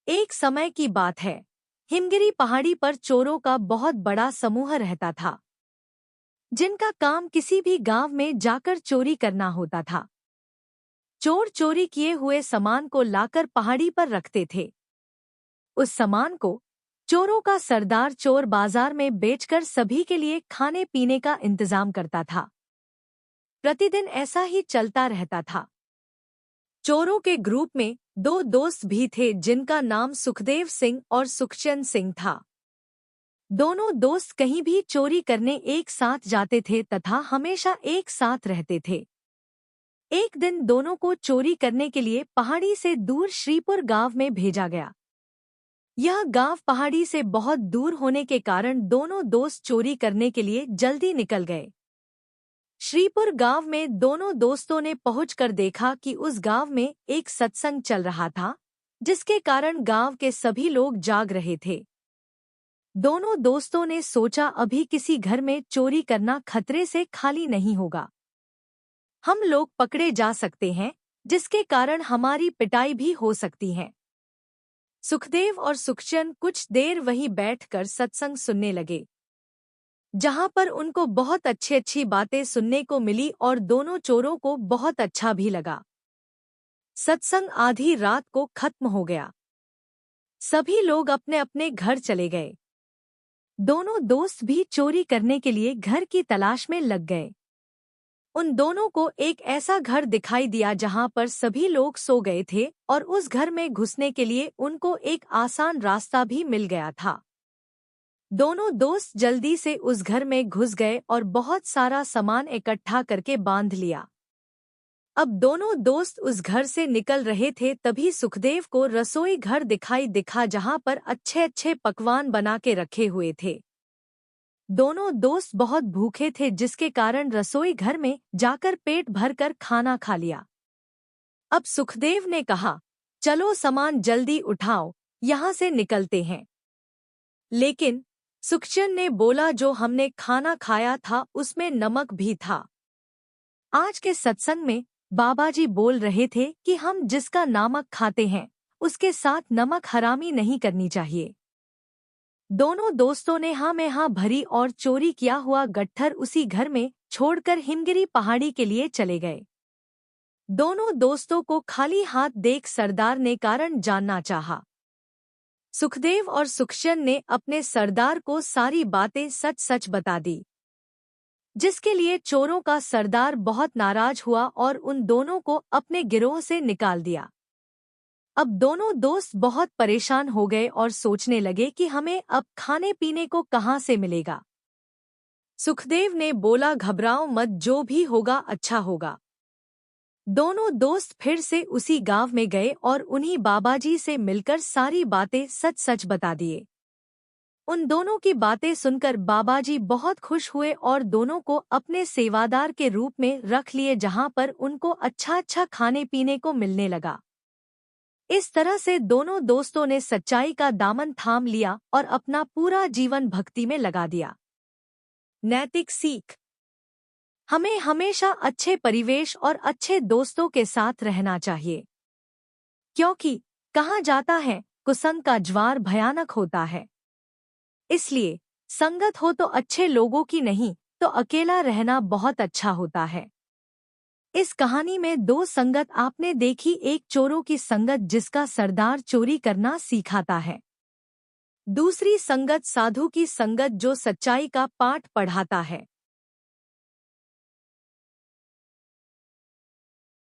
एक समय की बात है। हिमगिरी पहाड़ी पर चोरों का बहुत बड़ा समूह रहता था, जिनका काम किसी भी गांव में जाकर चोरी करना होता था। चोर चोरी किए हुए सामान को लाकर पहाड़ी पर रखते थे। उस सामान को चोरों का सरदार चोर बाजार में बेचकर सभी के लिए खाने पीने का इंतजाम करता था। प्रतिदिन ऐसा ही चलता रहता था। चोरों के ग्रुप में दो दोस्त भी थे, जिनका नाम सुखदेव सिंह और सुखचंद सिंह था। दोनों दोस्त कहीं भी चोरी करने एक साथ जाते थे तथा हमेशा एक साथ रहते थे। एक दिन दोनों को चोरी करने के लिए पहाड़ी से दूर श्रीपुर गांव में भेजा गया। यह गांव पहाड़ी से बहुत दूर होने के कारण दोनों दोस्त चोरी करने के लिए जल्दी निकल गए। श्रीपुर गांव में दोनों दोस्तों ने पहुंचकर देखा कि उस गांव में एक सत्संग चल रहा था, जिसके कारण गांव के सभी लोग जाग रहे थे। दोनों दोस्तों ने सोचा अभी किसी घर में चोरी करना खतरे से खाली नहीं होगा। हम लोग पकड़े जा सकते हैं, जिसके कारण हमारी पिटाई भी हो सकती है। सुखदेव और सुखचंद कुछ देर वहीं बैठकर सत्संग सुनने लगे, जहां पर उनको बहुत अच्छी बातें सुनने को मिली और दोनों चोरों को बहुत अच्छा भी लगा। सत्संग आधी रात को खत्म हो गया। सभी लोग अपने अपने घर चले गए। दोनों दोस्त भी चोरी करने के लिए घर की तलाश में लग गए। उन दोनों को एक ऐसा घर दिखाई दिया जहां पर सभी लोग सो गए थे और उस घर में घुसने के लिए उनको एक आसान रास्ता भी मिल गया था। दोनों दोस्त जल्दी से उस घर में घुस गए और बहुत सारा सामान इकट्ठा करके बांध लिया। अब दोनों दोस्त उस घर से निकल रहे थे, तभी सुखदेव को रसोई घर दिखा जहां पर अच्छे पकवान बना के रखे हुए थे। दोनों दोस्त बहुत भूखे थे, जिसके कारण रसोई घर में जाकर पेट भरकर खाना खा लिया। अब सुखदेव ने कहा, चलो सामान जल्दी उठाओ, यहाँ से निकलते हैं। लेकिन सुखचंद ने बोला, जो हमने खाना खाया था उसमें नमक भी था। आज के सत्संग में बाबाजी बोल रहे थे कि हम जिसका नमक खाते हैं उसके साथ नमक हरामी नहीं करनी चाहिए। दोनों दोस्तों ने हाँ में हाँ भरी और चोरी किया हुआ गट्ठर उसी घर में छोड़कर हिमगिरी पहाड़ी के लिए चले गए। दोनों दोस्तों को खाली हाथ देख सरदार ने कारण जानना चाहा। सुखदेव और सुखचंद ने अपने सरदार को सारी बातें सच सच बता दी, जिसके लिए चोरों का सरदार बहुत नाराज हुआ और उन दोनों को अपने गिरोह से निकाल दिया। अब दोनों दोस्त बहुत परेशान हो गए और सोचने लगे कि हमें अब खाने पीने को कहाँ से मिलेगा। सुखदेव ने बोला, घबराओ मत, जो भी होगा अच्छा होगा। दोनों दोस्त फिर से उसी गांव में गए और उन्हीं बाबाजी से मिलकर सारी बातें सच सच बता दिए। उन दोनों की बातें सुनकर बाबाजी बहुत खुश हुए और दोनों को अपने सेवादार के रूप में रख लिए, जहां पर उनको अच्छा खाने पीने को मिलने लगा। इस तरह से दोनों दोस्तों ने सच्चाई का दामन थाम लिया और अपना पूरा जीवन भक्ति में लगा दिया। नैतिक सीख: हमें हमेशा अच्छे परिवेश और अच्छे दोस्तों के साथ रहना चाहिए, क्योंकि कहा जाता है कुसंग का ज्वार भयानक होता है। इसलिए संगत हो तो अच्छे लोगों की, नहीं तो अकेला रहना बहुत अच्छा होता है। इस कहानी में दो संगत आपने देखी, एक चोरों की संगत जिसका सरदार चोरी करना सिखाता है, दूसरी संगत साधु की संगत जो सच्चाई का पाठ पढ़ाता है।